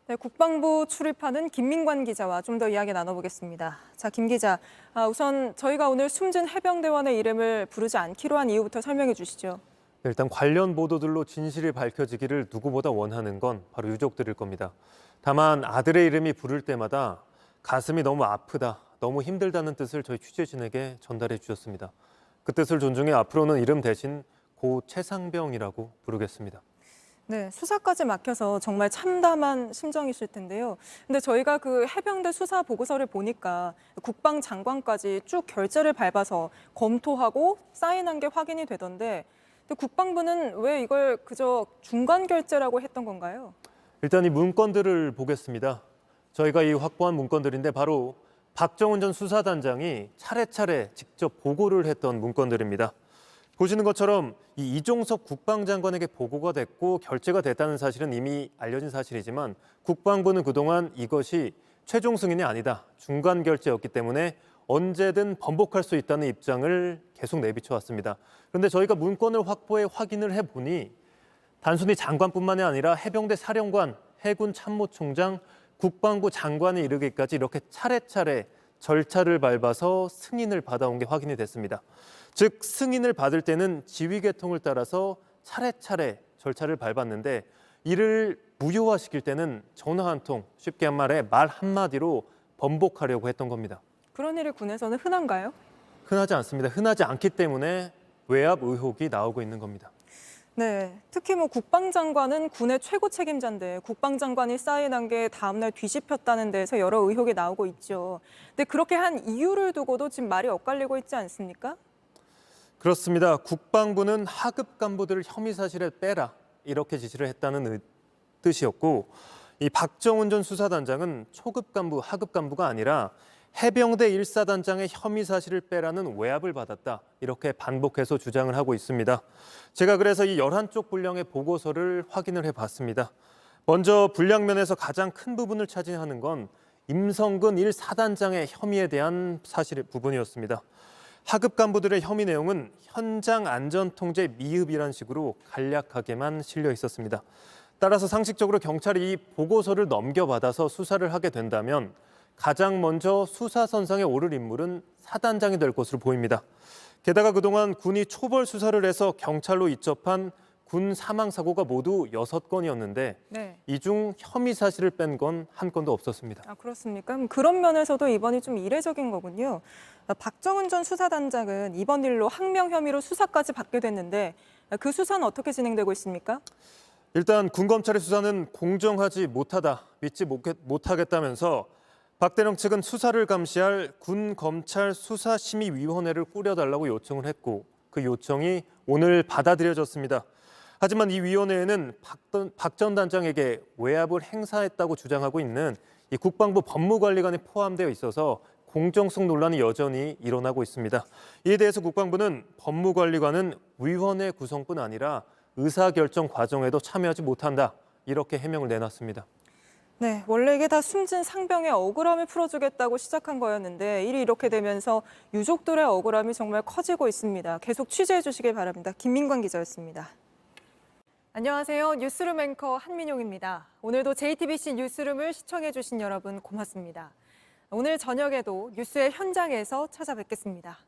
네, 국방부 출입하는 김민관 기자와 좀 더 이야기 나눠보겠습니다. 자, 김 기자, 우선 저희가 오늘 숨진 해병대원의 이름을 부르지 않기로 한 이유부터 설명해 주시죠. 네, 일단 관련 보도들로 진실이 밝혀지기를 누구보다 원하는 건 바로 유족들일 겁니다. 다만 아들의 이름이 부를 때마다 가슴이 너무 아프다, 너무 힘들다는 뜻을 저희 취재진에게 전달해 주셨습니다. 그 뜻을 존중해 앞으로는 이름 대신 고 최상병이라고 부르겠습니다. 네, 수사까지 막혀서 정말 참담한 심정이실 텐데요. 근데 저희가 그 해병대 수사 보고서를 보니까 국방장관까지 쭉 결재를 밟아서 검토하고 사인한 게 확인이 되던데 근데 국방부는 왜 이걸 그저 중간 결재라고 했던 건가요? 일단 이 문건들을 보겠습니다. 저희가 이 확보한 문건들인데 바로 박정훈 전 수사단장이 차례차례 직접 보고를 했던 문건들입니다. 보시는 것처럼 이 이종석 국방장관에게 보고가 됐고 결재가 됐다는 사실은 이미 알려진 사실이지만 국방부는 그동안 이것이 최종 승인이 아니다, 중간 결재였기 때문에 언제든 번복할 수 있다는 입장을 계속 내비쳐왔습니다. 그런데 저희가 문건을 확보해 확인을 해보니 단순히 장관뿐만이 아니라 해병대 사령관, 해군 참모총장, 국방부 장관이 이르기까지 이렇게 차례차례 절차를 밟아서 승인을 받아온 게 확인이 됐습니다. 즉 승인을 받을 때는 지휘 계통을 따라서 차례차례 절차를 밟았는데 이를 무효화시킬 때는 전화 한 통, 쉽게 말해 말 한마디로 번복하려고 했던 겁니다. 그런 일이 군에서는 흔한가요? 흔하지 않습니다. 흔하지 않기 때문에 외압 의혹이 나오고 있는 겁니다. 네, 특히 국방장관은 군의 최고 책임자인데 국방장관이 사인한 게 다음날 뒤집혔다는 데서 여러 의혹이 나오고 있죠. 근데 그렇게 한 이유를 두고도 지금 말이 엇갈리고 있지 않습니까? 그렇습니다. 국방부는 하급 간부들을 혐의 사실에 빼라 이렇게 지시를 했다는 뜻이었고 이 박정훈 전 수사단장은 초급 간부, 하급 간부가 아니라 해병대 1사단장의 혐의 사실을 빼라는 외압을 받았다. 이렇게 반복해서 주장을 하고 있습니다. 제가 그래서 이 11쪽 분량의 보고서를 확인을 해봤습니다. 먼저 분량면에서 가장 큰 부분을 차지하는 건 임성근 1사단장의 혐의에 대한 부분이었습니다. 하급 간부들의 혐의 내용은 현장 안전통제 미흡이란 식으로 간략하게만 실려 있었습니다. 따라서 상식적으로 경찰이 이 보고서를 넘겨받아서 수사를 하게 된다면 가장 먼저 수사선상에 오를 인물은 사단장이 될 것으로 보입니다. 게다가 그동안 군이 초벌 수사를 해서 경찰로 이첩한 군 사망 사고가 모두 6건이었는데 네. 이 중 혐의 사실을 뺀 건 한 건도 없었습니다. 아, 그렇습니까? 그런 면에서도 이번이 좀 이례적인 거군요. 박정훈 전 수사단장은 이번 일로 항명 혐의로 수사까지 받게 됐는데 그 수사는 어떻게 진행되고 있습니까? 일단 군검찰의 수사는 공정하지 못하다, 믿지 못하겠다면서 박대령 측은 수사를 감시할 군검찰 수사심의위원회를 꾸려달라고 요청을 했고 그 요청이 오늘 받아들여졌습니다. 하지만 이 위원회에는 박 전 단장에게 외압을 행사했다고 주장하고 있는 이 국방부 법무관리관이 포함되어 있어서 공정성 논란이 여전히 일어나고 있습니다. 이에 대해서 국방부는 법무관리관은 위원회 구성뿐 아니라 의사결정 과정에도 참여하지 못한다. 이렇게 해명을 내놨습니다. 네, 원래 이게 다 숨진 상병의 억울함을 풀어주겠다고 시작한 거였는데 일이 이렇게 되면서 유족들의 억울함이 정말 커지고 있습니다. 계속 취재해 주시길 바랍니다. 김민관 기자였습니다. 안녕하세요. 뉴스룸 앵커 한민용입니다. 오늘도 JTBC 뉴스룸을 시청해 주신 여러분 고맙습니다. 오늘 저녁에도 뉴스의 현장에서 찾아뵙겠습니다.